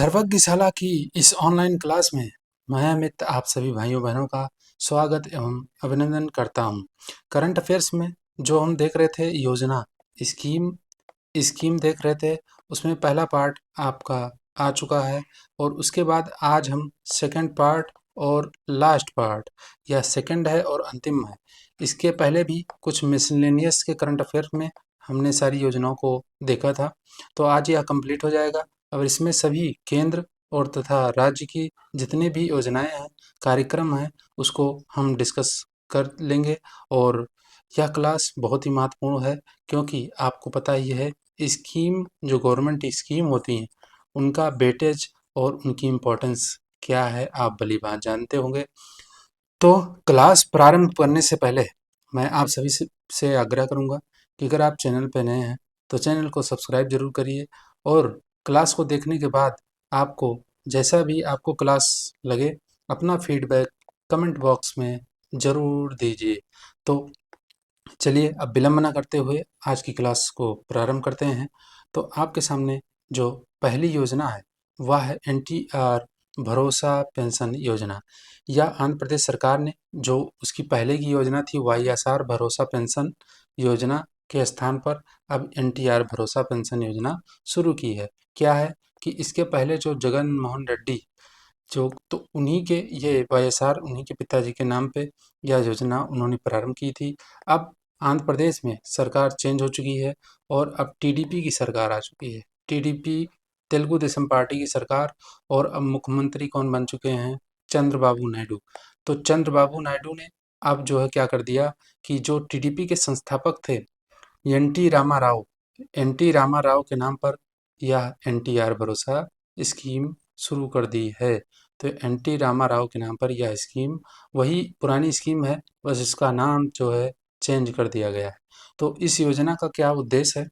सर्वज्ञशाला की इस online class में मैं अमित आप सभी भाइयों बहनों का स्वागत एवं अभिनंदन करता हूं। करंट अफेयर्स में जो हम देख रहे थे योजना स्कीम स्कीम देख रहे थे, उसमें पहला पार्ट आपका आ चुका है और उसके बाद आज हम सेकंड पार्ट और लास्ट पार्ट या सेकंड है और अंतिम है। इसके पहले भी कुछ मिसलेनियस के करंट अफेयर में हमने सारी योजनाओं को देखा था, तो आज यह कंप्लीट हो जाएगा। अब इसमें सभी केंद्र और तथा राज्य की जितनी भी योजनाएं हैं, कार्यक्रम हैं, उसको हम डिस्कस कर लेंगे। और यह क्लास बहुत ही महत्वपूर्ण है, क्योंकि आपको पता ही है स्कीम जो गवर्नमेंट स्कीम होती हैं उनका वेटेज और उनकी इम्पोर्टेंस क्या है आप भलीभांति जानते होंगे। तो क्लास प्रारंभ करने से पहले मैं आप सभी से आग्रह करूंगा कि अगर आप चैनल पर नए हैं तो चैनल को सब्सक्राइब जरूर करिए और क्लास को देखने के बाद आपको जैसा भी आपको क्लास लगे अपना फीडबैक कमेंट बॉक्स में ज़रूर दीजिए। तो चलिए अब विलंब ना करते हुए आज की क्लास को प्रारंभ करते हैं। तो आपके सामने जो पहली योजना है वह है एनटीआर भरोसा पेंशन योजना। यह आंध्र प्रदेश सरकार ने जो उसकी पहले की योजना थी वाईएसआर भरोसा पेंशन योजना के स्थान पर अब एनटीआर भरोसा पेंशन योजना शुरू की है। क्या है कि इसके पहले जो जगन मोहन रेड्डी जो तो उन्हीं के ये वाईएसआर उन्हीं के पिताजी के नाम पे यह योजना उन्होंने प्रारंभ की थी। अब आंध्र प्रदेश में सरकार चेंज हो चुकी है और अब टीडीपी की सरकार आ चुकी है। टीडीपी तेलुगु देशम पार्टी की सरकार। और अब मुख्यमंत्री कौन बन चुके हैं? चंद्रबाबू नायडू। तो चंद्रबाबू नायडू ने अब जो है क्या कर दिया कि जो टीडीपी के संस्थापक थे एनटी रामा राव एनटी रामा राव के नाम पर यह एनटीआर भरोसा स्कीम शुरू कर दी है। तो एनटी रामा राव के नाम पर यह स्कीम वही पुरानी स्कीम है, बस इसका नाम जो है चेंज कर दिया गया है। तो इस योजना का क्या उद्देश्य है?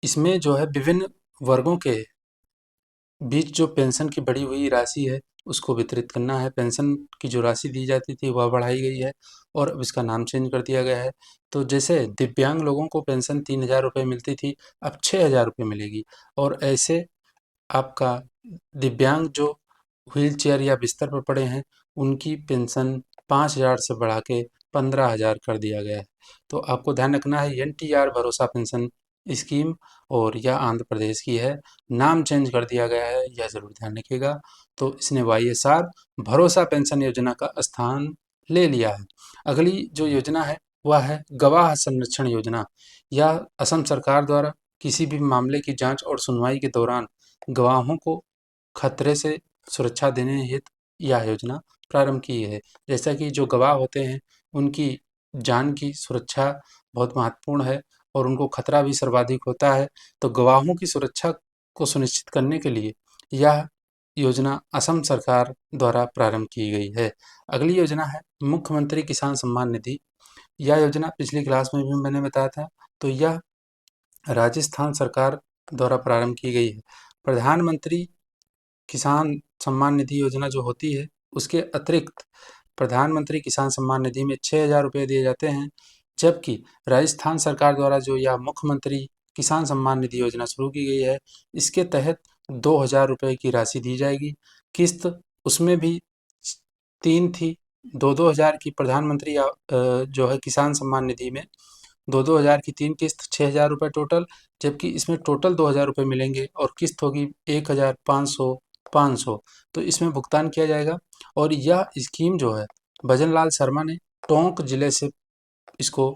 इसमें जो है विभिन्न वर्गों के बीच जो पेंशन की बढ़ी हुई राशि है उसको वितरित करना है। पेंशन की जो राशि दी जाती थी वह बढ़ाई गई है और अब इसका नाम चेंज कर दिया गया है। तो जैसे दिव्यांग लोगों को पेंशन 3,000 रुपये मिलती थी, अब 6,000 रुपये मिलेगी। और ऐसे आपका दिव्यांग जो व्हील चेयर या बिस्तर पर पड़े हैं उनकी पेंशन 5,000 से बढ़ा के 15,000 कर दिया गया है। तो आपको ध्यान रखना है एनटीआर भरोसा पेंशन स्कीम और यह आंध्र प्रदेश की है, नाम चेंज कर दिया गया है, यह जरूर ध्यान रखिएगा। तो इसने वाईएसआर भरोसा पेंशन योजना का स्थान ले लिया है। अगली जो योजना है वह है गवाह संरक्षण योजना। यह असम सरकार द्वारा किसी भी मामले की जांच और सुनवाई के दौरान गवाहों को खतरे से सुरक्षा देने हेतु यह योजना प्रारंभ की है। जैसा कि जो गवाह होते हैं उनकी जान की सुरक्षा बहुत महत्वपूर्ण है और उनको खतरा भी सर्वाधिक होता है। तो गवाहों की सुरक्षा को सुनिश्चित करने के लिए यह योजना असम सरकार द्वारा प्रारंभ की गई है। अगली योजना है मुख्यमंत्री किसान सम्मान निधि। यह योजना पिछली क्लास में भी मैंने बताया था। तो यह राजस्थान सरकार द्वारा प्रारंभ की गई है। प्रधानमंत्री किसान सम्मान निधि योजना जो होती है उसके अतिरिक्त प्रधानमंत्री किसान सम्मान निधि में 6,000 रुपये दिए जाते हैं, जबकि राजस्थान सरकार द्वारा जो यह मुख्यमंत्री किसान सम्मान निधि योजना शुरू की गई है इसके तहत 2,000 रुपये की राशि दी जाएगी। किस्त उसमें भी 3 थी, 2-2 हज़ार की प्रधानमंत्री जो है किसान सम्मान निधि में 2-2 हज़ार की 3 किस्त 6,000 रुपये टोटल, जबकि इसमें टोटल 2,000 रुपये मिलेंगे और किस्त होगी 1,500 तो इसमें भुगतान किया जाएगा। और यह स्कीम जो है भजन लाल शर्मा ने टोंक जिले से इसको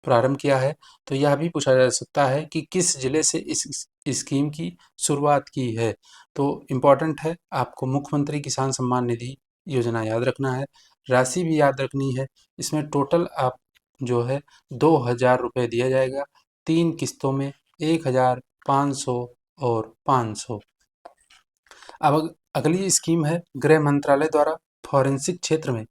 प्रारंभ किया है। तो यह भी पूछा जा सकता है कि किस जिले से इस स्कीम की शुरुआत की है। तो इम्पॉर्टेंट है, आपको मुख्यमंत्री किसान सम्मान निधि योजना याद रखना है, राशि भी याद रखनी है। इसमें टोटल आप जो है 2,000 रुपये दिया जाएगा 3 किस्तों में 1,500 और 500। अब अगली स्कीम है गृह मंत्रालय द्वारा फॉरेंसिक क्षेत्र में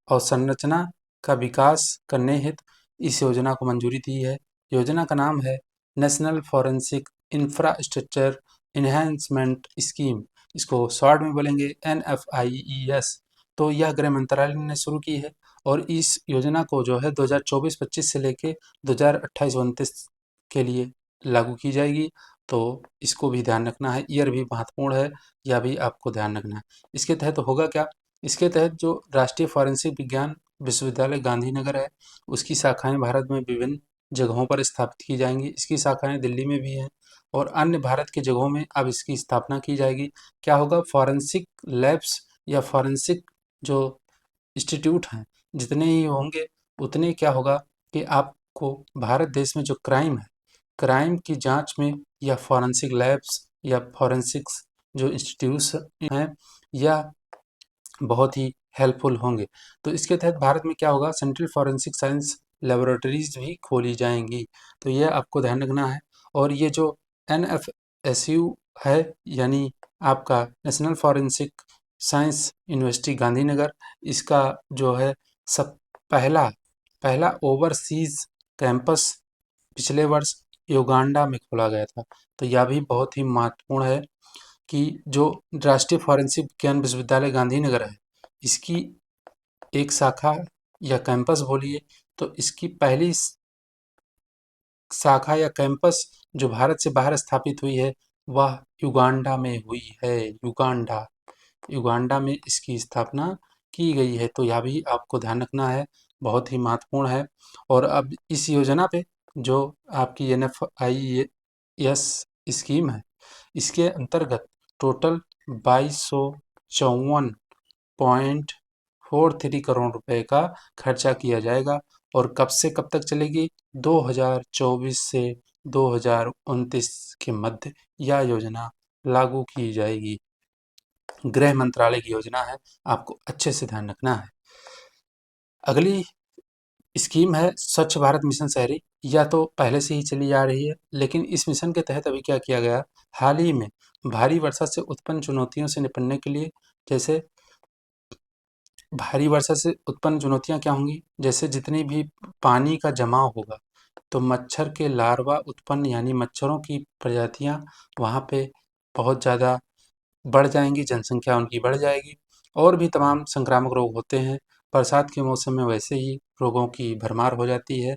अवसंरचना का विकास करने हेतु इस योजना को मंजूरी दी है। योजना का नाम है national forensic infrastructure enhancement scheme. इसको शॉर्ट में बोलेंगे NFIES। तो यह गृह मंत्रालय ने शुरू की है और इस योजना को जो है 2024-25 से लेके 2028-29 के लिए लागू की जाएगी। तो इसको भी ध्यान रखना है। ईयर भी महत्वपूर्ण है, यह भी आपको ध्यान रखना है। इसके तहत होगा क्या, इसके तहत जो राष्ट्रीय फॉरेंसिक विज्ञान विश्वविद्यालय गांधीनगर है, उसकी शाखाएं भारत में विभिन्न जगहों पर स्थापित की जाएंगी। इसकी शाखाएं दिल्ली में भी हैं और अन्य भारत के जगहों में अब इसकी स्थापना की जाएगी। क्या होगा, फॉरेंसिक लैब्स या फॉरेंसिक जो इंस्टीट्यूट हैं जितने ही होंगे, उतने क्या होगा कि आपको भारत देश में जो क्राइम है, क्राइम की जांच में या फॉरेंसिक लैब्स या फॉरेंसिक्स जो इंस्टीट्यूट्स हैं, यह बहुत ही हेल्पफुल होंगे। तो इसके तहत भारत में क्या होगा, सेंट्रल फॉरेंसिक साइंस लेबोरेटरीज भी खोली जाएंगी। तो यह आपको ध्यान रखना है। और ये जो NFSU है, यानी आपका national forensic science university Gandhinagar, इसका जो है सब पहला पहला ओवरसीज कैंपस पिछले वर्ष युगांडा में खोला गया था। तो यह भी बहुत ही महत्वपूर्ण है कि जो राष्ट्रीय फॉरेंसिक विज्ञान विश्वविद्यालय गांधीनगर है, इसकी एक शाखा या कैंपस बोलिए, तो इसकी पहली शाखा या कैंपस जो भारत से बाहर स्थापित हुई है, वह युगांडा में हुई है। युगांडा युगांडा में इसकी स्थापना की गई है। तो यह भी आपको ध्यान रखना है, बहुत ही महत्वपूर्ण है। और अब इस योजना पे जो आपकी NFIS स्कीम है, इसके अंतर्गत टोटल 2254.43 करोड़ रुपए का खर्चा किया जाएगा। और कब से कब तक चलेगी, 2024 से 2029 के मध्य यह योजना लागू की जाएगी। गृह मंत्रालय की योजना है, आपको अच्छे से ध्यान रखना है। अगली स्कीम है स्वच्छ भारत मिशन शहरी। यह तो पहले से ही चली आ रही है, लेकिन इस मिशन के तहत अभी क्या किया गया, हाल ही में भारी वर्षा से उत्पन्न चुनौतियों से निपटने के लिए, जैसे भारी वर्षा से उत्पन्न चुनौतियां क्या होंगी, जैसे जितनी भी पानी का जमाव होगा, तो मच्छर के लार्वा उत्पन्न यानी मच्छरों की प्रजातियां वहाँ पे बहुत ज़्यादा बढ़ जाएंगी, जनसंख्या उनकी बढ़ जाएगी। और भी तमाम संक्रामक रोग होते हैं, बरसात के मौसम में वैसे ही रोगों की भरमार हो जाती है।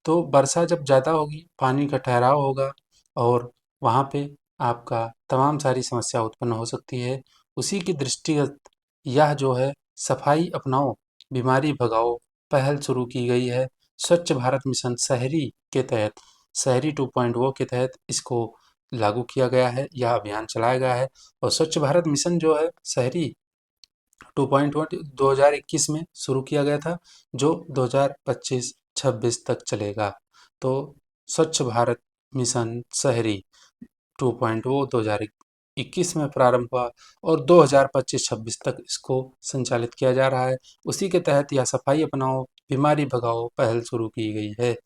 तो वर्षा जब ज़्यादा होगी, पानी का ठहराव होगा और वहाँ पे आपका तमाम सारी समस्या उत्पन्न हो सकती है। उसी की दृष्टिगत यह जो है सफाई अपनाओ बीमारी भगाओ पहल शुरू की गई है। स्वच्छ भारत मिशन शहरी के तहत, शहरी 2.0 के तहत इसको लागू किया गया है, यह अभियान चलाया गया है। और स्वच्छ भारत मिशन जो है शहरी 2.1 2021 में शुरू किया गया था, जो 2025-26 तक चलेगा। तो स्वच्छ भारत मिशन शहरी 2.0 2021 में प्रारंभ हुआ और 2025-26 तक इसको संचालित किया जा रहा है। उसी के तहत यह सफाई अपनाओ बीमारी भगाओ पहल शुरू की गई है।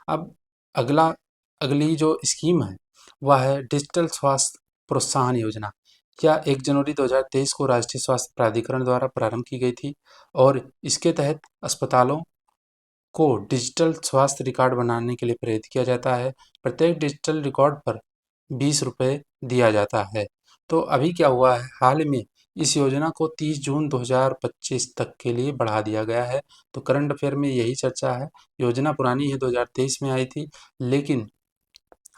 अब अगला अगली जो स्कीम है, वह है डिजिटल स्वास्थ्य प्रोत्साहन योजना। यह 1 जनवरी 2023 को राष्ट्रीय स्वास्थ्य प्राधिकरण द्वारा प्रारंभ की गई थी और इसके तहत अस्पतालों को डिजिटल स्वास्थ्य रिकॉर्ड बनाने के लिए प्रेरित किया जाता है। प्रत्येक डिजिटल रिकॉर्ड पर 20 रुपये दिया जाता है। तो अभी क्या हुआ है, हाल में इस योजना को 30 जून 2025 तक के लिए बढ़ा दिया गया है। तो करंट अफेयर में यही चर्चा है। योजना पुरानी है, 2023 में आई थी, लेकिन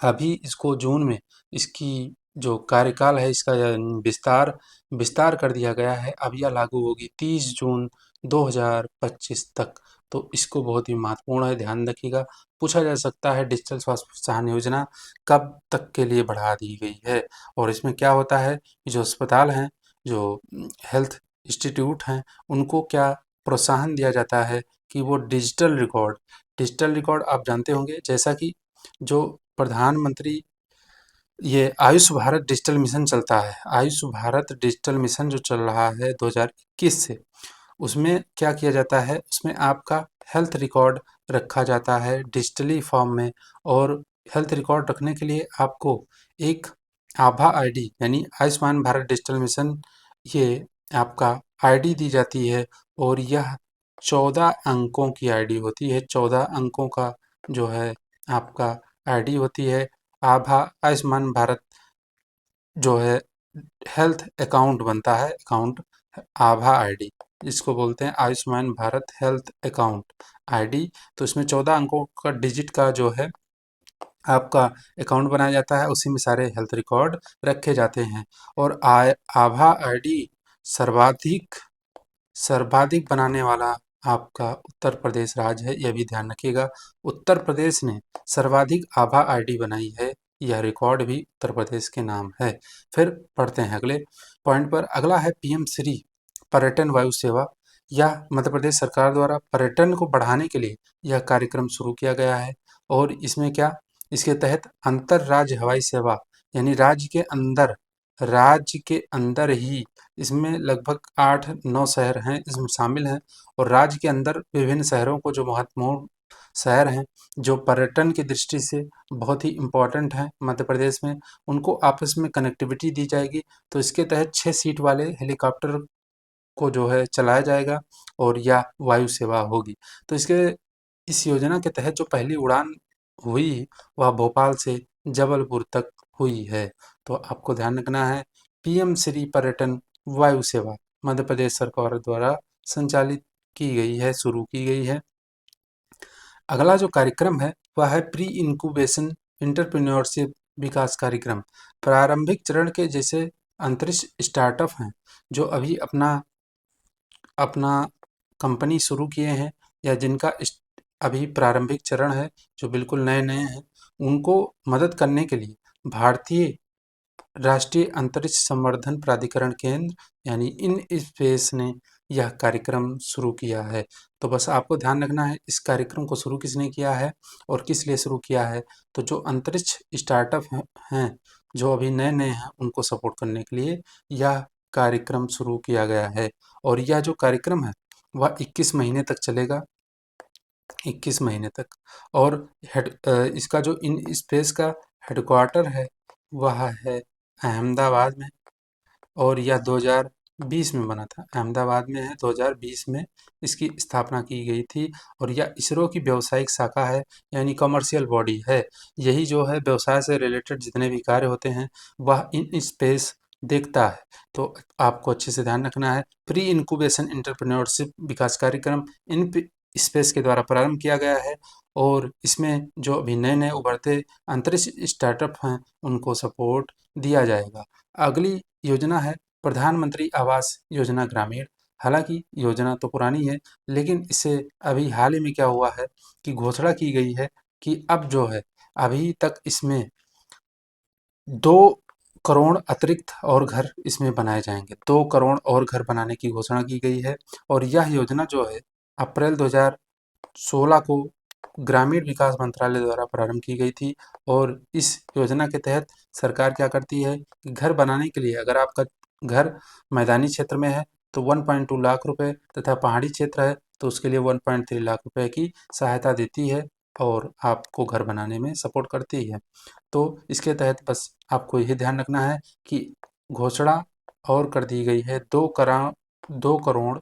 अभी इसको जून में इसकी जो कार्यकाल है इसका विस्तार विस्तार कर दिया गया है। अब यह लागू होगी 30 जून 2025 तक। तो इसको बहुत ही महत्वपूर्ण है, ध्यान रखिएगा। पूछा जा सकता है डिजिटल स्वास्थ्य प्रोत्साहन योजना कब तक के लिए बढ़ा दी गई है। और इसमें क्या होता है कि जो अस्पताल हैं, जो हेल्थ इंस्टीट्यूट हैं, उनको क्या प्रोत्साहन दिया जाता है कि वो डिजिटल रिकॉर्ड आप जानते होंगे, जैसा कि जो प्रधानमंत्री ये आयुष भारत डिजिटल मिशन चलता है। आयुष भारत डिजिटल मिशन जो चल रहा है 2021 से, उसमें क्या किया जाता है, उसमें आपका हेल्थ रिकॉर्ड रखा जाता है डिजिटली फॉर्म में। और हेल्थ रिकॉर्ड रखने के लिए आपको एक आभा आईडी यानी आयुष्मान भारत डिजिटल मिशन, ये आपका आईडी दी जाती है। और यह 14 अंकों की आईडी होती है। 14 अंकों का जो है आपका आईडी होती है। आभा आयुष्मान भारत जो है हेल्थ अकाउंट बनता है, अकाउंट आभा आईडी, जिसको बोलते हैं Ayushman Bharat health account ID. तो इसमें 14 अंकों का डिजिट का जो है आपका अकाउंट बनाया जाता है, उसी में सारे हेल्थ रिकॉर्ड रखे जाते हैं। और आभा आईडी सर्वाधिक सर्वाधिक बनाने वाला आपका उत्तर प्रदेश राज्य है, यह भी ध्यान रखिएगा। उत्तर प्रदेश ने सर्वाधिक आभा आईडी बनाई है, यह रिकॉर्ड भी उत्तर प्रदेश के नाम है। फिर पढ़ते हैं अगले पॉइंट पर। अगला है पीएम श्री पर्यटन वायु सेवा। यह मध्य प्रदेश सरकार द्वारा पर्यटन को बढ़ाने के लिए यह कार्यक्रम शुरू किया गया है। और इसमें क्या, इसके तहत अंतर राज्य हवाई सेवा, यानी राज्य के अंदर ही इसमें लगभग 8-9 शहर हैं, इसमें शामिल हैं। और राज्य के अंदर विभिन्न शहरों को, जो महत्वपूर्ण शहर हैं, जो पर्यटन की दृष्टि से बहुत ही इम्पोर्टेंट हैं मध्य प्रदेश में, उनको आपस में कनेक्टिविटी दी जाएगी। तो इसके तहत 6 सीट वाले हेलीकॉप्टर को जो है चलाया जाएगा और या वायु सेवा होगी। तो इस योजना के तहत जो पहली उड़ान हुई वह भोपाल से जबलपुर तक हुई है। तो आपको ध्यान रखना है, पीएम श्री पर्यटन वायु सेवा मध्य प्रदेश सरकार द्वारा संचालित की गई है, शुरू की गई है। अगला जो कार्यक्रम है वह है प्री इंक्यूबेशन एंटरप्रेन्योरशिप विकास कार्यक्रम। प्रारंभिक चरण के जैसे अंतरिक्ष स्टार्टअप हैं, जो अभी अपना अपना कंपनी शुरू किए हैं, या जिनका अभी प्रारंभिक चरण है, जो बिल्कुल नए नए हैं, उनको मदद करने के लिए भारतीय राष्ट्रीय अंतरिक्ष संवर्धन प्राधिकरण केंद्र यानी इन स्पेस ने यह कार्यक्रम शुरू किया है। तो बस आपको ध्यान रखना है, इस कार्यक्रम को शुरू किसने किया है और किस लिए शुरू किया है। तो जो अंतरिक्ष स्टार्टअप हैं, जो अभी नए नए हैं, उनको सपोर्ट करने के लिए यह कार्यक्रम शुरू किया गया है। और यह जो कार्यक्रम है वह 21 महीने तक चलेगा, 21 महीने तक। और इसका जो इन स्पेस का हेडक्वार्टर है वह है अहमदाबाद में, और यह 2020 में बना था। अहमदाबाद में है, 2020 में इसकी स्थापना की गई थी। और यह इसरो की व्यावसायिक शाखा है, यानी कमर्शियल बॉडी है। यही जो है व्यवसाय से रिलेटेड जितने भी कार्य होते हैं वह इन स्पेस देखता है। तो आपको अच्छे से ध्यान रखना है, प्री इंक्यूबेशन एंटरप्रेन्योरशिप विकास कार्यक्रम इन स्पेस के द्वारा प्रारंभ किया गया है। और इसमें जो अभी नए नए उभरते अंतरिक्ष स्टार्टअप हैं उनको सपोर्ट दिया जाएगा। अगली योजना है प्रधानमंत्री आवास योजना ग्रामीण। हालांकि योजना तो पुरानी है, लेकिन इसे अभी हाल ही में क्या हुआ है कि घोषणा की गई है कि अब जो है, अभी तक इसमें 2 करोड़ अतिरिक्त और घर इसमें बनाए जाएंगे। 2 करोड़ और घर बनाने की घोषणा की गई है। और यह योजना जो है अप्रैल 2016 को ग्रामीण विकास मंत्रालय द्वारा प्रारंभ की गई थी। और इस योजना के तहत सरकार क्या करती है कि घर बनाने के लिए, अगर आपका घर मैदानी क्षेत्र में है तो 1.2 लाख रुपए, तथा पहाड़ी क्षेत्र है तो उसके लिए 1.3 लाख रुपए की सहायता देती है और आपको घर बनाने में सपोर्ट करती है। तो इसके तहत बस आपको यही ध्यान रखना है कि घोषणा और कर दी गई है, 2 करोड़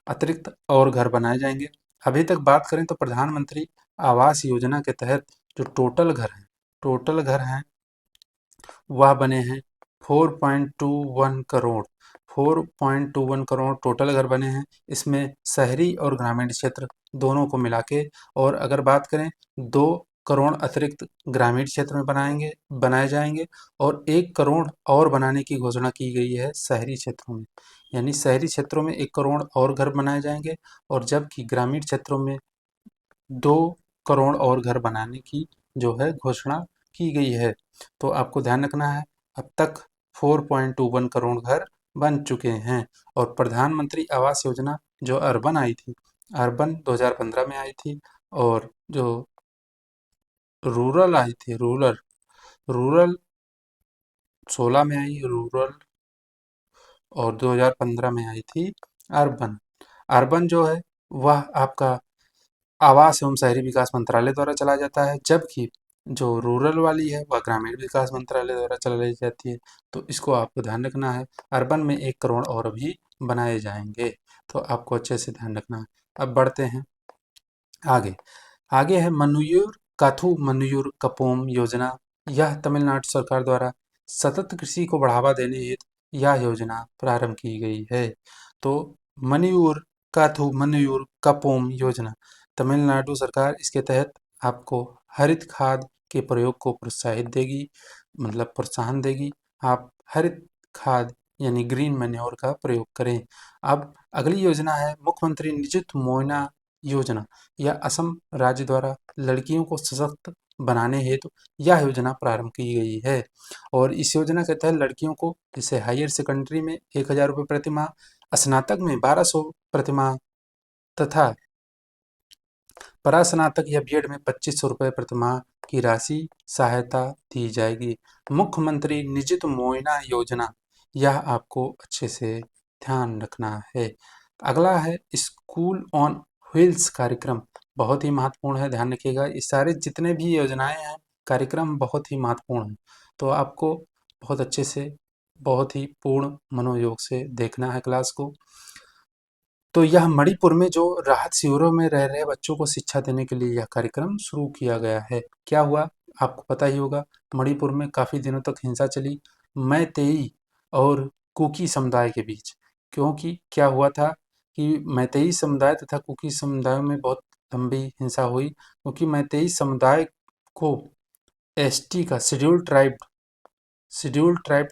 अतिरिक्त और घर बनाए जाएंगे। अभी तक बात करें तो प्रधानमंत्री आवास योजना के तहत जो टोटल घर हैं वह बने हैं 4.21 करोड़। 4.21 करोड़ टोटल घर बने हैं, इसमें शहरी और ग्रामीण क्षेत्र दोनों को मिला के। और अगर बात करें, 2 करोड़ अतिरिक्त ग्रामीण क्षेत्र में बनाए जाएंगे, और 1 करोड़ और बनाने की घोषणा की गई है शहरी क्षेत्रों में। यानी शहरी क्षेत्रों में 1 करोड़ और घर बनाए जाएंगे, और जबकि ग्रामीण क्षेत्रों में 2 करोड़ और घर बनाने की जो है घोषणा की गई है। तो आपको ध्यान रखना है, अब तक 4.21 करोड़ घर बन चुके हैं। और प्रधानमंत्री आवास योजना जो अर्बन आई थी, अर्बन 2015 में आई थी। और जो रूरल आई थी, रूरल 16 में आई रूरल, और 2015 में आई थी अर्बन। अर्बन जो है वह आपका आवास एवं शहरी विकास मंत्रालय द्वारा चलाया जाता है, जबकि जो रूरल वाली है वह ग्रामीण विकास मंत्रालय द्वारा चलाई जाती है। तो इसको आपको ध्यान रखना है, अर्बन में 1 करोड़ और भी बनाए जाएंगे। तो आपको अच्छे से ध्यान रखना है। अब बढ़ते हैं आगे। आगे है मन्नुयूर काथू मन्नुयूर कपोम योजना। यह तमिलनाडु सरकार द्वारा सतत कृषि को बढ़ावा देने हेतु यह योजना प्रारंभ की गई है। तो मन्यूर काथू मन्नुयूर कपोम योजना, तमिलनाडु सरकार इसके तहत आपको हरित खाद के प्रयोग को प्रोत्साहित देगी, मतलब प्रोत्साहन देगी। आप हरित खाद यानी ग्रीन मैन्योर का प्रयोग करें। अब अगली योजना है मुख्यमंत्री निजुत मोइना योजना। यह असम राज्य द्वारा लड़कियों को सशक्त बनाने हेतु यह योजना प्रारंभ की गई है। और इस योजना के तहत लड़कियों को जैसे हायर सेकेंडरी में 1,000 रुपये प्रति माह, स्नातक में 1,200 प्रति माह तथा परास्नातक या बीएड में 2,500 रुपये प्रति माह की राशि सहायता दी जाएगी। मुख्यमंत्री निजित मोइना योजना, यह आपको अच्छे से ध्यान रखना है। अगला है स्कूल ऑन व्हील्स कार्यक्रम, बहुत ही महत्वपूर्ण है, ध्यान रखिएगा। ये सारे जितने भी योजनाएं हैं, कार्यक्रम बहुत ही महत्वपूर्ण हैं, तो आपको बहुत अच्छे से, बहुत ही पूर्ण मनोयोग से देखना है क्लास को। तो यह मणिपुर में जो राहत शिविरों में रह रहे बच्चों को शिक्षा देने के लिए यह कार्यक्रम शुरू किया गया है। क्या हुआ आपको पता ही होगा, मणिपुर में काफ़ी दिनों तक हिंसा चली मैतेई और कुकी समुदाय के बीच। क्योंकि क्या हुआ था कि मैतेई समुदाय तथा कुकी समुदायों में बहुत लंबी हिंसा हुई, क्योंकि मैतेई समुदाय को एसटी का शेड्यूल्ड ट्राइब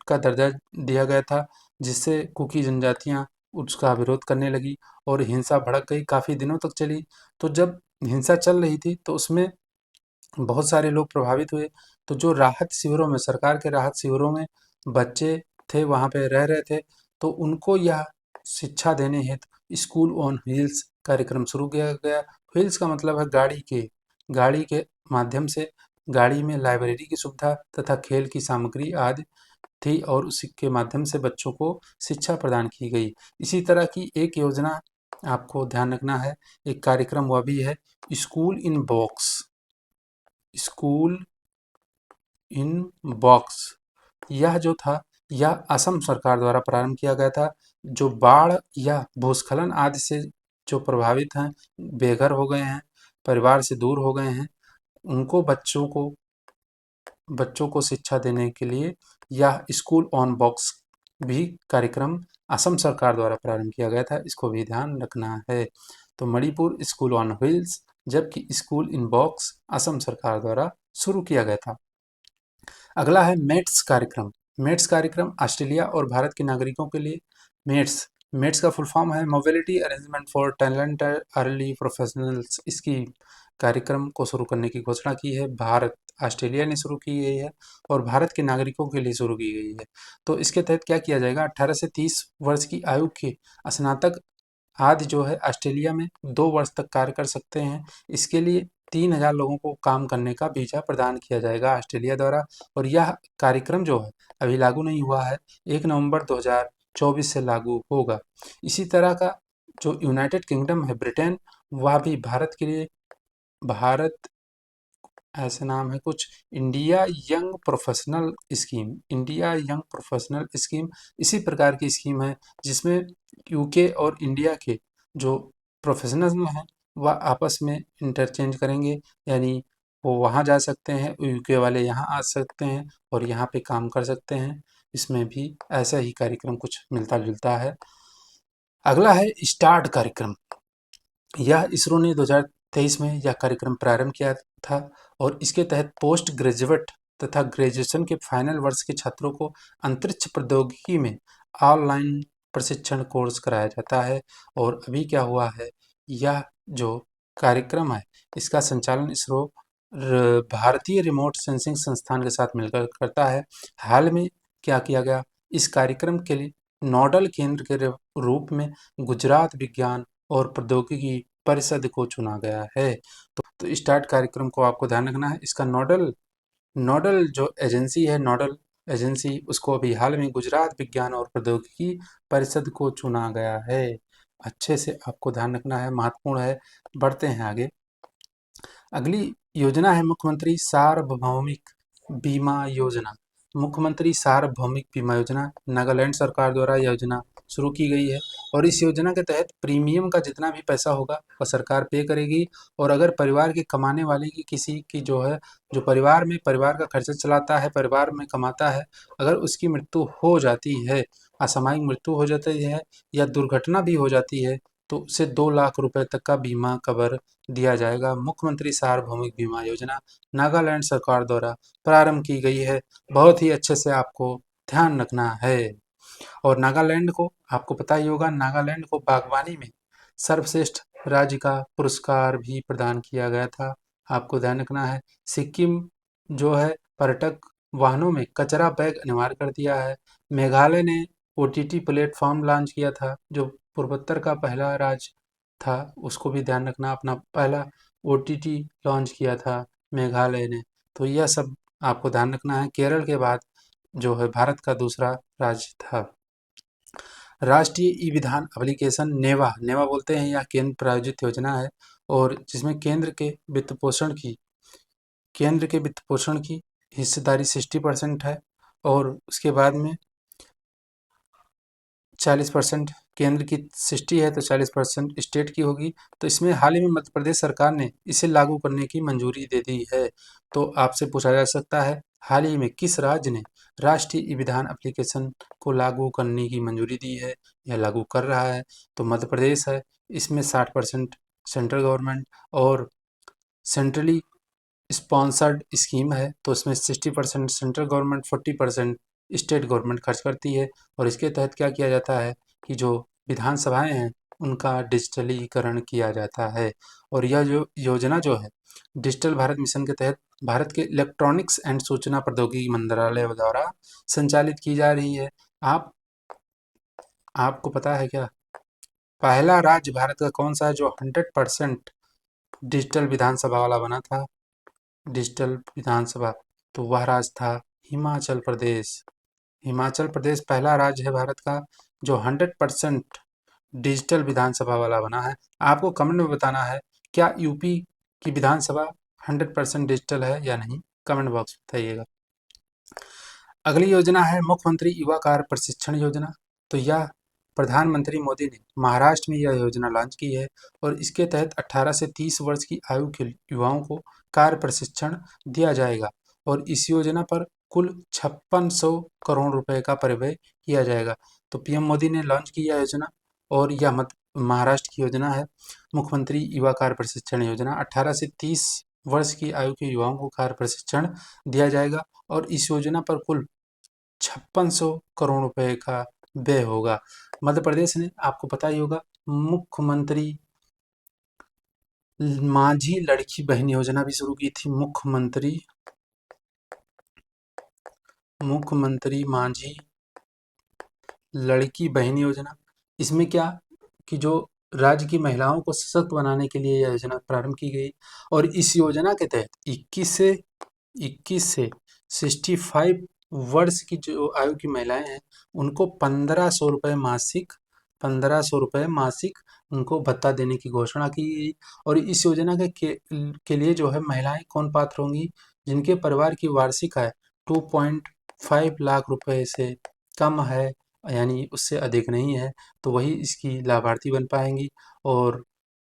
का दर्जा दिया गया था, जिससे कुकी जनजातियां उसका विरोध करने लगी और हिंसा भड़क गई, काफ़ी दिनों तक चली। तो जब हिंसा चल रही थी तो उसमें बहुत सारे लोग प्रभावित हुए। तो जो राहत शिविरों में, सरकार के राहत शिविरों में बच्चे थे, वहाँ पे रह रहे थे, तो उनको यह शिक्षा देने हेतु स्कूल ऑन व्हील्स कार्यक्रम शुरू किया गया। व्हील्स का मतलब है गाड़ी के माध्यम से, गाड़ी में लाइब्रेरी की सुविधा तथा खेल की सामग्री आदि थी और उसी के माध्यम से बच्चों को शिक्षा प्रदान की गई। इसी तरह की एक योजना आपको ध्यान रखना है, एक कार्यक्रम वह भी है स्कूल इन बॉक्स। स्कूल इन बॉक्स, यह जो था, यह असम सरकार द्वारा प्रारंभ किया गया था। जो बाढ़ या भूस्खलन आदि से जो प्रभावित हैं, बेघर हो गए हैं, परिवार से दूर हो गए हैं, उनको बच्चों को शिक्षा देने के लिए यह स्कूल ऑन बॉक्स भी कार्यक्रम असम सरकार द्वारा प्रारंभ किया गया था, इसको भी ध्यान रखना है। तो मणिपुर स्कूल ऑन व्हील्स, जबकि स्कूल इन बॉक्स असम सरकार द्वारा शुरू किया गया था। अगला है मेट्स कार्यक्रम। मेट्स कार्यक्रम ऑस्ट्रेलिया और भारत के नागरिकों के लिए मेट्स का फुल फॉर्म है mobility arrangement for talented early professionals. इसकी कार्यक्रम को शुरू करने की घोषणा की है भारत, ऑस्ट्रेलिया ने शुरू की गई है और भारत के नागरिकों के लिए शुरू की गई है। तो इसके तहत क्या किया जाएगा, 18 से 30 वर्ष की आयु के स्नातक आदि जो है ऑस्ट्रेलिया में 2 वर्ष तक कार्य कर सकते हैं। इसके लिए 3,000 लोगों को काम करने का वीजा प्रदान किया जाएगा ऑस्ट्रेलिया द्वारा। और यह कार्यक्रम जो है अभी लागू नहीं हुआ है, 1 नवंबर 2024 से लागू होगा। इसी तरह का जो यूनाइटेड किंगडम है, ब्रिटेन, वह भी भारत के लिए, भारत ऐसे नाम है कुछ, इंडिया यंग प्रोफेशनल स्कीम इसी प्रकार की स्कीम है, जिसमें यूके और इंडिया के जो प्रोफेशनल्स हैं वह आपस में इंटरचेंज करेंगे, यानी वो वहाँ जा सकते हैं, यूके वाले यहाँ आ सकते हैं और यहाँ पे काम कर सकते हैं। इसमें भी ऐसा ही कार्यक्रम कुछ मिलता जुलता है। अगला है स्टार्ट कार्यक्रम। यह इसरो ने 2023 में यह कार्यक्रम प्रारंभ किया था और इसके तहत पोस्ट ग्रेजुएट तथा ग्रेजुएशन के फाइनल वर्ष के छात्रों को अंतरिक्ष प्रौद्योगिकी में ऑनलाइन प्रशिक्षण कोर्स कराया जाता है। और अभी क्या हुआ है, यह जो कार्यक्रम है इसका संचालन इसरो भारतीय रिमोट सेंसिंग संस्थान के साथ मिलकर करता है। हाल में क्या किया गया, इस कार्यक्रम के लिए नोडल केंद्र के रूप में गुजरात विज्ञान और प्रौद्योगिकी परिषद को चुना गया है। तो स्टार्ट कार्यक्रम को आपको ध्यान रखना है। इसका नोडल जो एजेंसी है, नोडल एजेंसी, उसको अभी हाल में गुजरात विज्ञान और प्रौद्योगिकी परिषद को चुना गया है। अच्छे से आपको ध्यान रखना है, महत्वपूर्ण है। बढ़ते हैं आगे। अगली योजना है मुख्यमंत्री सार्वभौमिक बीमा योजना। मुख्यमंत्री सार्वभौमिक बीमा योजना नागालैंड सरकार द्वारा योजना शुरू की गई है और इस योजना के तहत प्रीमियम का जितना भी पैसा होगा वह सरकार पे करेगी। और अगर परिवार के कमाने वाले की किसी की जो है, जो परिवार का खर्चा चलाता है, परिवार में कमाता है, अगर उसकी मृत्यु हो जाती है, असामयिक मृत्यु हो जाती है या दुर्घटना भी हो जाती है, तो उसे 2 लाख रुपए तक का बीमा कवर दिया जाएगा। मुख्यमंत्री सार्वभौमिक बीमा योजना नागालैंड सरकार द्वारा प्रारंभ की गई है। बहुत ही अच्छे से आपको ध्यान रखना है। और नागालैंड को आपको पता ही होगा, नागालैंड को बागवानी में सर्वश्रेष्ठ राज्य का पुरस्कार भी प्रदान किया गया था। आपको ध्यान रखना है। सिक्किम जो है पर्यटक वाहनों में कचरा बैग अनिवार्य कर दिया है। मेघालय ने ओटीटी प्लेटफॉर्म लॉन्च किया था, जो पूर्वोत्तर का पहला राज्य था। उसको भी ध्यान रखना, अपना पहला ओटीटी लॉन्च किया था मेघालय ने। तो यह सब आपको ध्यान रखना है। केरल के बाद जो है भारत का दूसरा राज्य था। राष्ट्रीय ई विधान एप्लीकेशन नेवा नेवा बोलते हैं, यह केंद्र प्रायोजित योजना है और जिसमें केंद्र के वित्त पोषण की हिस्सेदारी 60% है और उसके बाद में 40% केंद्र की 60 है तो 40% स्टेट की होगी। तो इसमें हाल ही में मध्य प्रदेश सरकार ने इसे लागू करने की मंजूरी दे दी है। तो आपसे पूछा जा सकता है, हाल ही में किस राज्य ने राष्ट्रीय ई विधान एप्लीकेशन को लागू करने की मंजूरी दी है या लागू कर रहा है? तो मध्य प्रदेश है। इसमें 60% सेंट्रल गवर्नमेंट और सेंट्रली स्पॉन्सर्ड स्कीम है, तो इसमें 60% सेंट्रल गवर्नमेंट, 40% स्टेट गवर्नमेंट खर्च करती है। और इसके तहत क्या किया जाता है कि जो विधानसभाएं हैं उनका डिजिटलीकरण किया जाता है। और यह जो योजना जो है डिजिटल भारत मिशन के तहत भारत के इलेक्ट्रॉनिक्स एंड सूचना प्रौद्योगिकी मंत्रालय द्वारा संचालित की जा रही है। आप आपको पता है क्या, पहला राज्य भारत का कौन सा है जो 100% डिजिटल विधानसभा वाला बना था? डिजिटल विधानसभा, तो वह राज्य था हिमाचल प्रदेश। हिमाचल प्रदेश पहला राज्य है भारत का जो 100% डिजिटल विधानसभा वाला बना है। आपको कमेंट में बताना है, क्या यूपी की विधानसभा 100% डिजिटल है या नहीं? कमेंट बॉक्स में बताइएगा। अगली योजना है मुख्यमंत्री युवा कार्य प्रशिक्षण योजना। तो यह प्रधानमंत्री मोदी ने महाराष्ट्र में यह योजना लॉन्च की है और इसके तहत 18 से 30 वर्ष की आयु के युवाओं को कार्य प्रशिक्षण दिया जाएगा और इस योजना पर कुल 5600 करोड़ रुपए का परिव्यय किया जाएगा। तो पीएम मोदी ने लॉन्च की यह योजना और यह महाराष्ट्र की योजना है। मुख्यमंत्री युवा कार्य प्रशिक्षण योजना 18 से 30 वर्ष की आयु के युवाओं को कार्य प्रशिक्षण दिया जाएगा और इस योजना पर कुल 5600 करोड़ रुपए का व्यय होगा। मध्य प्रदेश ने, आपको पता ही होगा, मुख्यमंत्री माझी लड़की बहन योजना भी शुरू की थी। मुख्यमंत्री माझी लड़की बहन योजना। इसमें क्या कि जो राज्य की महिलाओं को सशक्त बनाने के लिए यह योजना प्रारंभ की गई और इस योजना के तहत 21 से 65 वर्ष की जो आयु की महिलाएं हैं उनको 1500 रुपये मासिक उनको भत्ता देने की घोषणा की गई। और इस योजना के लिए जो है महिलाएं कौन पात्र होंगी? जिनके परिवार की वार्षिक आय 2.5 लाख रुपए से कम है, यानी उससे अधिक नहीं है, तो वही इसकी लाभार्थी बन पाएंगी। और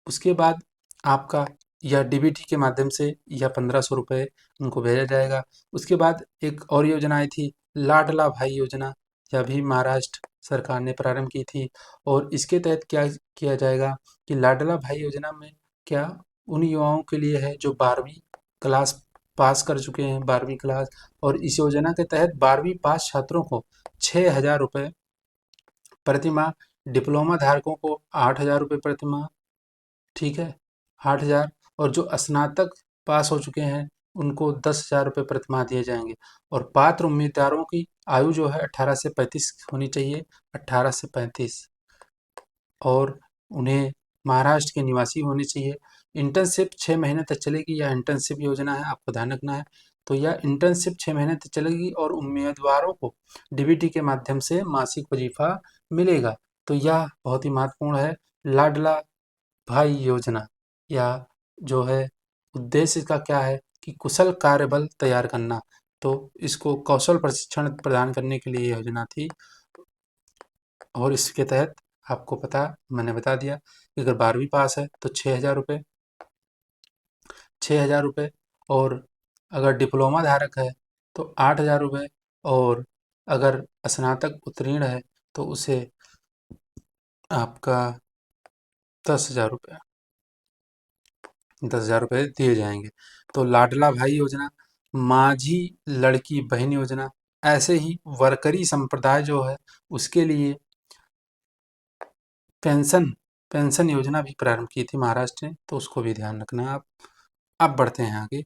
उसके बाद आपका या डीबीटी के माध्यम से या 1500 रुपये उनको भेजा जाएगा। उसके बाद एक और योजना आई थी, लाडला भाई योजना। यह भी महाराष्ट्र सरकार ने प्रारंभ की थी और इसके तहत क्या किया जाएगा कि लाडला भाई योजना में क्या उन युवाओं के लिए है जो 12वीं क्लास पास कर चुके हैं, 12वीं क्लास। और इस योजना के तहत 12वीं पास छात्रों को 6000 रुपये प्रतिमाह, डिप्लोमा धारकों को 8000 रुपये प्रतिमाह, ठीक है, 8000। और जो स्नातक पास हो चुके हैं उनको 10,000 रुपये प्रतिमाह दिए जाएंगे। और पात्र उम्मीदवारों की आयु जो है 18 से 35 होनी चाहिए, 18 से 35, और उन्हें महाराष्ट्र के निवासी होने चाहिए। इंटर्नशिप 6 महीने तक चलेगी, यह इंटर्नशिप योजना है, आपको ध्यान रखना है। तो यह इंटर्नशिप 6 महीने तक चलेगी और उम्मीदवारों को डीबीटी के माध्यम से मासिक वजीफा मिलेगा। तो यह बहुत ही महत्वपूर्ण है, लाडला भाई योजना। या जो है उद्देश्य इसका क्या है कि कुशल कार्यबल तैयार करना। तो इसको कौशल प्रशिक्षण प्रदान करने के लिए ये योजना थी और इसके तहत आपको पता, मैंने बता दिया कि अगर 12वीं पास है तो 6000 रुपये, 6000 रुपये। और अगर डिप्लोमा धारक है तो 8000 रुपये। और अगर स्नातक उत्तीर्ण है तो उसे आपका 10,000 रुपये, 10,000 रुपये दिए जाएंगे। तो लाडला भाई योजना, माझी लड़की बहन योजना, ऐसे ही वर्करी संप्रदाय जो है उसके लिए पेंशन पेंशन योजना भी प्रारंभ की थी महाराष्ट्र ने, तो उसको भी ध्यान रखना है आप। अब बढ़ते हैं आगे।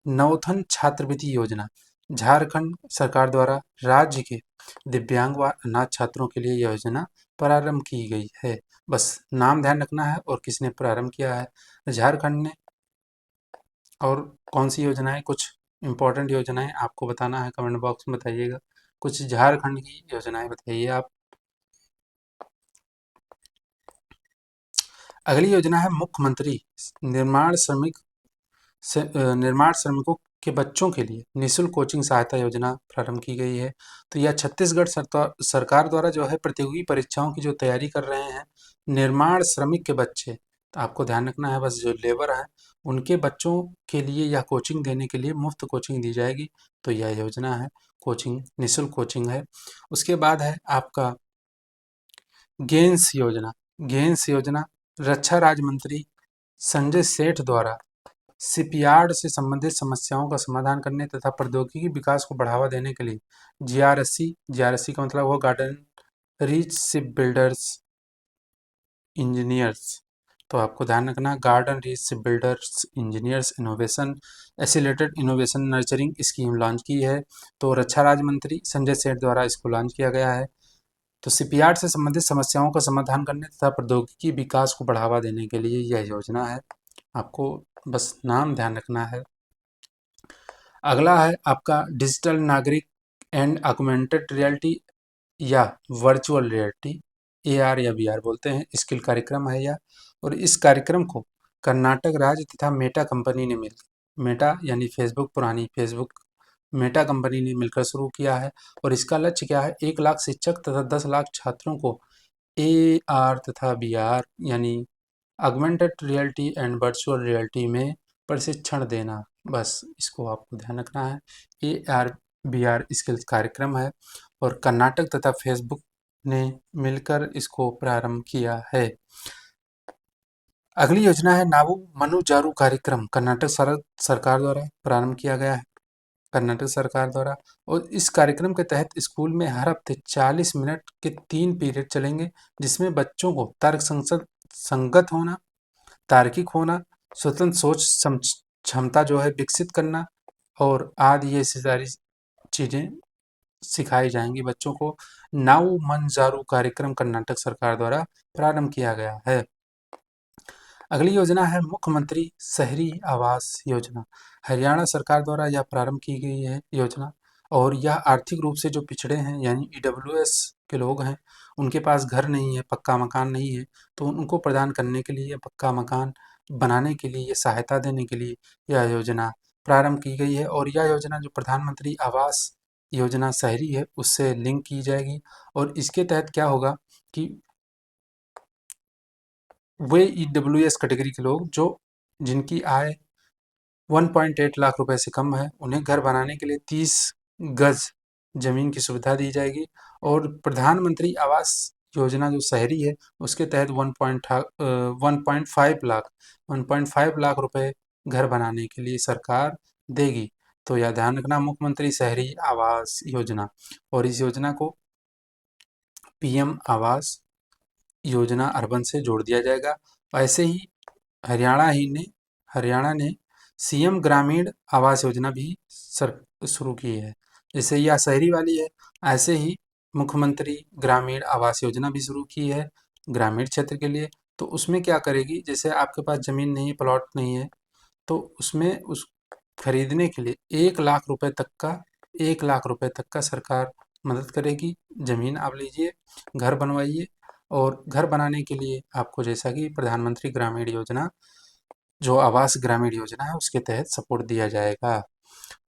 नवोत्थान छात्रवृत्ति योजना, झारखंड सरकार द्वारा राज्य के दिव्यांग व अनाथ छात्रों के लिए यह योजना प्रारंभ की गई है। बस नाम ध्यान रखना है और किसने प्रारंभ किया है, झारखंड ने। और कौन सी योजनाएं, कुछ इंपॉर्टेंट योजनाएं आपको बताना है, कमेंट बॉक्स में बताइएगा। कुछ झारखंड की योजनाएं बताइए आप। अगली योजना है मुख्यमंत्री निर्माण श्रमिक निर्माण श्रमिकों के बच्चों के लिए निःशुल्क कोचिंग सहायता योजना प्रारंभ की गई है। तो यह छत्तीसगढ़ सरकार द्वारा जो है प्रतियोगी परीक्षाओं की जो तैयारी कर रहे हैं निर्माण श्रमिक के बच्चे, तो आपको ध्यान रखना है बस जो लेबर है उनके बच्चों के लिए यह कोचिंग देने के लिए मुफ्त कोचिंग दी जाएगी। तो यह योजना है, कोचिंग निःशुल्क कोचिंग है। उसके बाद है आपका गेंस योजना। गेंस योजना रक्षा राज्य मंत्री संजय सेठ द्वारा शिपयार्ड से संबंधित समस्याओं का समाधान करने तथा प्रौद्योगिकी विकास को बढ़ावा देने के लिए जीआरएससी का मतलब हुआ garden reach ship builders engineers. तो आपको ध्यान रखना garden reach ship builders engineers innovation acylated innovation nurturing scheme launch की है। तो रक्षा राज्य मंत्री संजय सेठ द्वारा इसको लॉन्च किया गया है। तो शिपयार्ड से संबंधित समस्याओं का समाधान करने तथा प्रौद्योगिकी विकास को बढ़ावा देने के लिए यह योजना है। आपको बस नाम ध्यान रखना है। अगला है आपका डिजिटल नागरिक एंड ऑगमेंटेड रियलिटी या वर्चुअल रियलिटी, एआर या वीआर बोलते हैं, स्किल कार्यक्रम है यह। और इस कार्यक्रम को कर्नाटक राज्य तथा मेटा कंपनी ने मिल मेटा यानी फेसबुक, पुरानी फेसबुक, मेटा कंपनी ने मिलकर शुरू किया है। और इसका लक्ष्य क्या है, 1 लाख शिक्षक तथा 10 लाख छात्रों को एआर तथा वीआर यानी augmented reality and virtual reality में प्रशिक्षण देना। बस इसको आपको ध्यान रखना है। AR VR स्किल्स कार्यक्रम है और कर्नाटक तथा फेसबुक ने मिलकर इसको प्रारंभ किया है। अगली योजना है नावू मनु जारू कार्यक्रम, कर्नाटक सरकार द्वारा प्रारंभ किया गया है, कर्नाटक सरकार द्वारा। और इस कार्यक्रम के तहत स्कूल में हर हफ्ते 40 मिनट के 3 पीरियड चलेंगे, जिसमें बच्चों को तर्क संगत होना, तार्किक होना, स्वतंत्र सोच क्षमता जो है विकसित करना और आदि ये सारी चीज़ें सिखाई जाएंगी बच्चों को। नाउ मंजारू कार्यक्रम कर्नाटक सरकार द्वारा प्रारंभ किया गया है। अगली योजना है मुख्यमंत्री शहरी आवास योजना, हरियाणा सरकार द्वारा यह प्रारंभ की गई है योजना। और यह आर्थिक रूप से जो पिछड़े हैं यानी ईडब्ल्यूएस के लोग हैं, उनके पास घर नहीं है, पक्का मकान नहीं है, तो उनको प्रदान करने के लिए, पक्का मकान बनाने के लिए, सहायता देने के लिए यह योजना प्रारंभ की गई है। और यह योजना जो प्रधानमंत्री आवास योजना शहरी है उससे लिंक की जाएगी। और इसके तहत क्या होगा कि वे ईडब्ल्यूएस कैटेगरी के लोग जो जिनकी आय 1.8 लाख रुपए से कम है, उन्हें घर बनाने के लिए 30 गज जमीन की सुविधा दी जाएगी। और प्रधानमंत्री आवास योजना जो शहरी है उसके तहत 1.5 लाख रुपए घर बनाने के लिए सरकार देगी। तो यह ध्यान रखना, मुख्यमंत्री शहरी आवास योजना। और इस योजना को पीएम आवास योजना अर्बन से जोड़ दिया जाएगा। ऐसे ही हरियाणा ने सीएम ग्रामीण आवास योजना भी शुरू की है। जैसे यह शहरी वाली है, ऐसे ही मुख्यमंत्री ग्रामीण आवास योजना भी शुरू की है ग्रामीण क्षेत्र के लिए। तो उसमें क्या करेगी, जैसे आपके पास ज़मीन नहीं है, प्लॉट नहीं है, तो उसमें उस खरीदने के लिए 1 लाख रुपए तक का सरकार मदद करेगी। ज़मीन आप लीजिए, घर बनवाइए। और घर बनाने के लिए आपको जैसा कि प्रधानमंत्री ग्रामीण योजना जो आवास ग्रामीण योजना है उसके तहत सपोर्ट दिया जाएगा।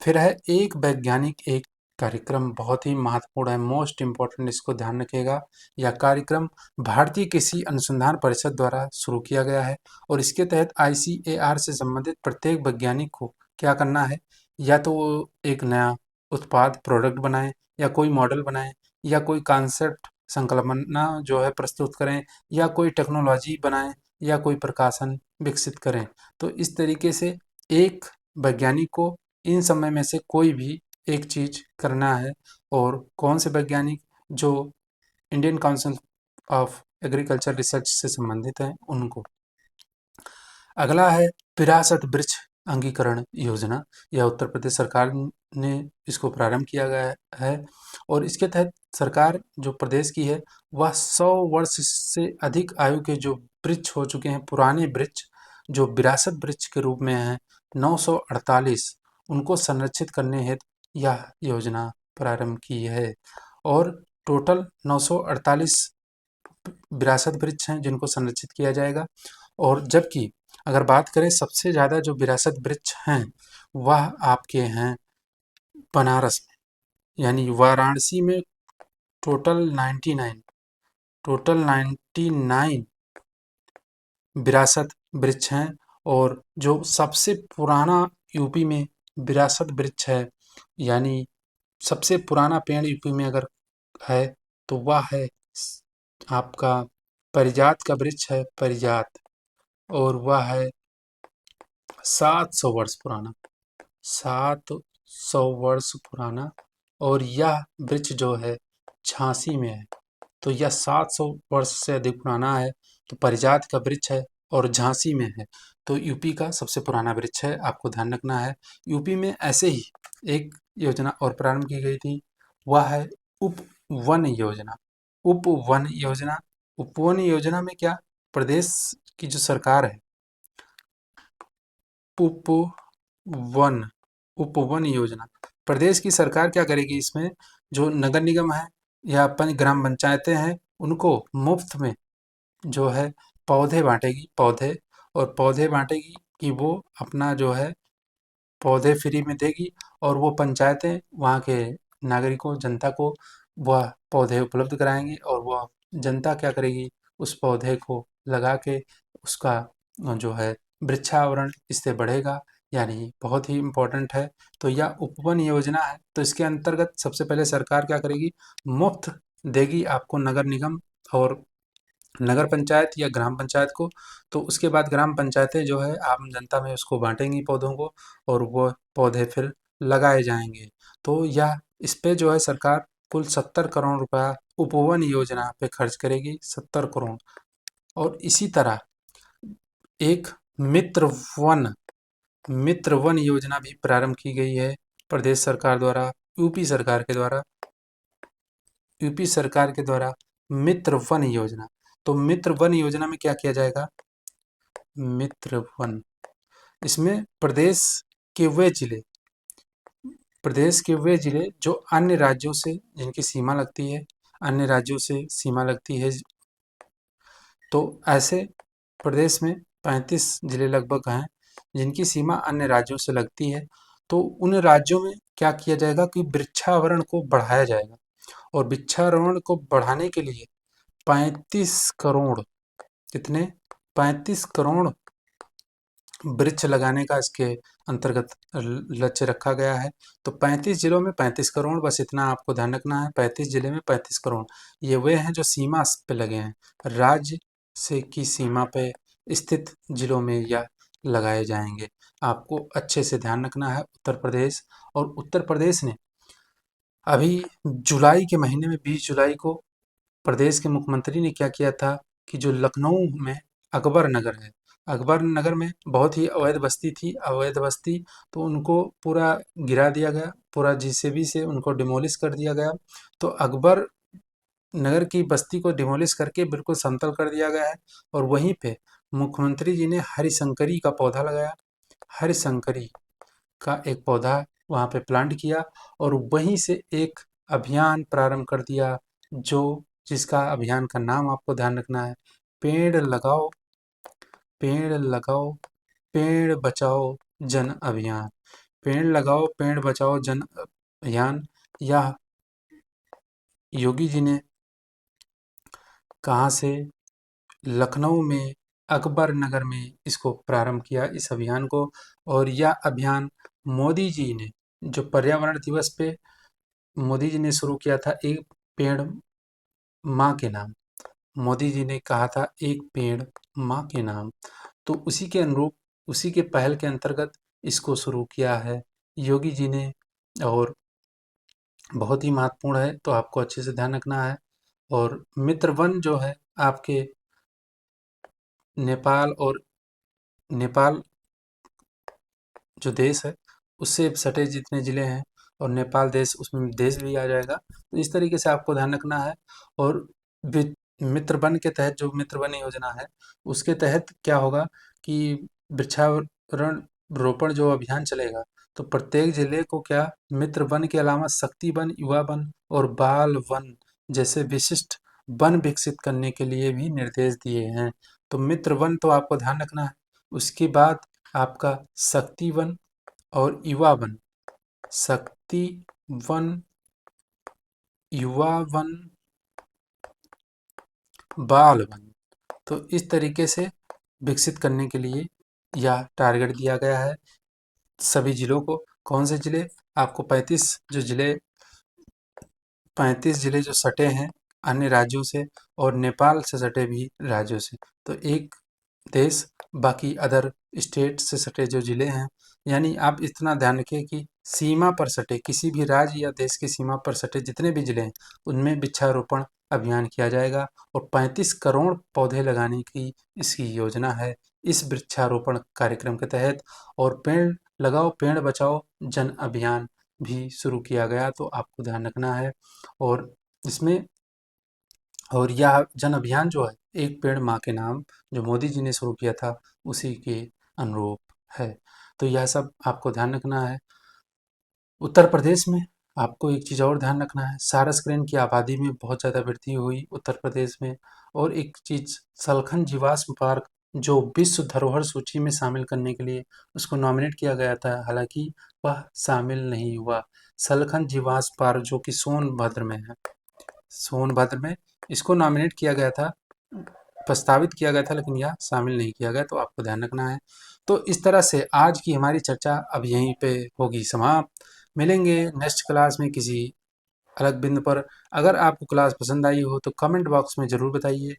फिर है एक वैज्ञानिक एक कार्यक्रम, बहुत ही महत्वपूर्ण है, मोस्ट इम्पोर्टेंट, इसको ध्यान रखिएगा। यह कार्यक्रम भारतीय कृषि अनुसंधान परिषद द्वारा शुरू किया गया है। और इसके तहत ICAR से संबंधित प्रत्येक वैज्ञानिक को क्या करना है, या तो वो एक नया उत्पाद प्रोडक्ट बनाएं, या कोई मॉडल बनाएं, या कोई कॉन्सेप्ट संकल्पना जो है प्रस्तुत करें, या कोई टेक्नोलॉजी बनाएं, या कोई प्रकाशन विकसित करें। तो इस तरीके से एक वैज्ञानिक को इन समय में से कोई भी एक चीज़ करना है, और कौन से वैज्ञानिक जो Indian council of agriculture research से संबंधित हैं उनको। अगला है विरासत वृक्ष अंगीकरण योजना। यह उत्तर प्रदेश सरकार ने इसको प्रारंभ किया गया है, और इसके तहत सरकार जो प्रदेश की है वह 100 वर्ष से अधिक आयु के जो वृक्ष हो चुके हैं, पुराने वृक्ष जो विरासत वृक्ष के रूप में हैं 948, उनको संरक्षित करने हेतु यह योजना प्रारंभ की है। और टोटल 948 विरासत वृक्ष हैं जिनको संरक्षित किया जाएगा। और जबकि अगर बात करें सबसे ज़्यादा जो विरासत वृक्ष हैं वह आपके हैं बनारस में, यानी वाराणसी में टोटल 99 विरासत वृक्ष हैं। और जो सबसे पुराना यूपी में विरासत वृक्ष है, यानी सबसे पुराना पेड़ यूपी में अगर है तो वह है आपका पारिजात का वृक्ष है, पारिजात, और वह है 700 वर्ष पुराना, 700 वर्ष पुराना। और यह वृक्ष जो है झांसी में है, तो यह 700 वर्ष से अधिक पुराना है, तो पारिजात का वृक्ष है और झांसी में है, तो यूपी का सबसे पुराना वृक्ष है, आपको ध्यान रखना है। यूपी में ऐसे ही एक योजना और प्रारंभ की गई थी, वह है उपवन योजना। उपवन योजना, उपवन योजना में क्या, प्रदेश की जो सरकार है, उपवन उपवन योजना, प्रदेश की सरकार क्या करेगी, इसमें जो नगर निगम है या अपन ग्राम पंचायतें हैं उनको मुफ्त में जो है पौधे बांटेगी, पौधे, और पौधे बांटेगी कि वो अपना जो है पौधे फ्री में देगी, और वो पंचायतें वहाँ के नागरिकों, जनता को वह पौधे उपलब्ध कराएंगी, और वह जनता क्या करेगी, उस पौधे को लगा के उसका जो है वृक्षावरण इससे बढ़ेगा, यानी बहुत ही इम्पोर्टेंट है। तो यह उपवन योजना है, तो इसके अंतर्गत सबसे पहले सरकार क्या करेगी, मुफ्त देगी आपको नगर निगम और नगर पंचायत या ग्राम पंचायत को। तो उसके बाद ग्राम पंचायतें जो है आम जनता में उसको बांटेंगी पौधों को, और वो पौधे फिर लगाए जाएंगे। तो यह इस पे जो है सरकार कुल 70 करोड़ रुपया उपवन योजना पे खर्च करेगी, 70 करोड़। और इसी तरह एक मित्र वन मित्र वन योजना भी प्रारंभ की गई है प्रदेश सरकार द्वारा, यूपी सरकार के द्वारा, यूपी सरकार के द्वारा मित्र वन योजना। तो मित्र वन योजना में क्या किया जाएगा, मित्र वन, इसमें प्रदेश के वे जिले जो अन्य राज्यों से जिनकी सीमा लगती है, अन्य राज्यों से सीमा लगती है, तो ऐसे प्रदेश में 35 जिले लगभग हैं जिनकी सीमा अन्य राज्यों से लगती है। तो उन राज्यों में क्या किया जाएगा कि वृक्षावरण को बढ़ाया जाएगा, और वृक्षारोपण को बढ़ाने के लिए 35 करोड़, कितने, 35 करोड़ वृक्ष लगाने का इसके अंतर्गत लक्ष्य रखा गया है। तो 35 जिलों में 35 करोड़, बस इतना आपको ध्यान रखना है, 35 जिले में 35 करोड़। ये वे हैं जो सीमा पे लगे हैं, राज्य से की सीमा पे स्थित जिलों में यह लगाए जाएंगे। आपको अच्छे से ध्यान रखना है उत्तर प्रदेश। और उत्तर प्रदेश ने अभी जुलाई के महीने में 20 जुलाई को प्रदेश के मुख्यमंत्री ने क्या किया था कि जो लखनऊ में अकबर नगर है, अकबर नगर में बहुत ही अवैध बस्ती थी, अवैध बस्ती, तो उनको पूरा गिरा दिया गया, पूरा जेसीबी से उनको डिमोलिश कर दिया गया। तो अकबर नगर की बस्ती को डिमोलिश करके बिल्कुल समतल कर दिया गया है, और वहीं पे मुख्यमंत्री जी ने हरिशंकरी का पौधा लगाया, हरिशंकरी का एक पौधा वहाँ पे प्लांट किया, और वहीं से एक अभियान प्रारंभ कर दिया, जो जिसका अभियान का नाम आपको ध्यान रखना है, पेड़ लगाओ, पेड़ लगाओ, पेड़ बचाओ जन अभियान। पेड़ लगाओ, पेड़ बचाओ जन अभियान। यह योगी जी ने कहाँ से, लखनऊ में अकबर नगर में इसको प्रारंभ किया, इस अभियान को। और यह अभियान मोदी जी ने जो पर्यावरण दिवस पे मोदी जी ने शुरू किया था, एक पेड़ माँ के नाम, मोदी जी ने कहा था एक पेड़ माँ के नाम, तो उसी के अनुरूप, उसी के पहल के अंतर्गत इसको शुरू किया है योगी जी ने। और बहुत ही महत्वपूर्ण है, तो आपको अच्छे से ध्यान रखना है। और मित्र वन जो है आपके नेपाल, और नेपाल जो देश है उससे सटे जितने ज़िले हैं, और नेपाल देश, उसमें देश भी आ जाएगा, तो इस तरीके से आपको ध्यान रखना है। और मित्र वन के तहत, जो मित्र वन योजना है उसके तहत क्या होगा कि वृक्षावरण रोपण जो अभियान चलेगा, तो प्रत्येक जिले को क्या, मित्र वन के अलावा शक्ति वन, युवा वन और बाल वन जैसे विशिष्ट वन विकसित करने के लिए भी निर्देश दिए हैं। तो मित्र वन तो आपको ध्यान रखना है। उसके बाद आपका शक्ति वन और युवा वन, शक्ति वन, युवा वन, बाल वन, तो इस तरीके से विकसित करने के लिए यह टारगेट दिया गया है सभी जिलों को। कौन से जिले? आपको 35 जिले जो सटे हैं अन्य राज्यों से, और नेपाल से सटे भी राज्यों से, तो एक देश, बाकी अदर स्टेट से सटे जो जिले हैं। यानी आप इतना ध्यान रखिए कि सीमा पर सटे, किसी भी राज्य या देश की सीमा पर सटे जितने भी जिले हैं उनमें वृक्षारोपण अभियान किया जाएगा, और 35 करोड़ पौधे लगाने की इसकी योजना है इस वृक्षारोपण कार्यक्रम के तहत। और पेड़ लगाओ पेड़ बचाओ जन अभियान भी शुरू किया गया, तो आपको ध्यान रखना है। और इसमें, और यह जन अभियान जो है एक पेड़ माँ के नाम, जो मोदी जी ने शुरू किया था, उसी के अनुरूप है। तो यह सब आपको ध्यान रखना है। उत्तर प्रदेश में आपको एक चीज़ और ध्यान रखना है, सारस ग्रेन की आबादी में बहुत ज़्यादा वृद्धि हुई उत्तर प्रदेश में। और एक चीज़, सलखन जीवाश्म पार्क जो विश्व धरोहर सूची में शामिल करने के लिए उसको नॉमिनेट किया गया था, हालांकि वह शामिल नहीं हुआ। सलखन जीवाश्म पार्क जो कि सोनभद्र में है, सोनभद्र में इसको नॉमिनेट किया गया था, प्रस्तावित किया गया था, लेकिन यह शामिल नहीं किया गया, तो आपको ध्यान रखना है। तो इस तरह से आज की हमारी चर्चा अब यहीं पे होगी समाप्त। मिलेंगे नेक्स्ट क्लास में किसी अलग बिंदु पर। अगर आपको क्लास पसंद आई हो तो कमेंट बॉक्स में ज़रूर बताइए।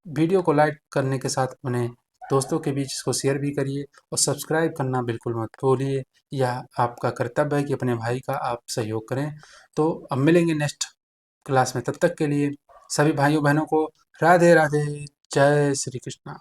वीडियो को लाइक करने के साथ अपने दोस्तों के बीच इसको शेयर भी करिए, और सब्सक्राइब करना बिल्कुल मत भूलिए। यह आपका कर्तव्य है कि अपने भाई का आप सहयोग करें। तो अब मिलेंगे नेक्स्ट क्लास में, तब तक के लिए सभी भाइयों बहनों को राधे राधे, जय श्री कृष्णा।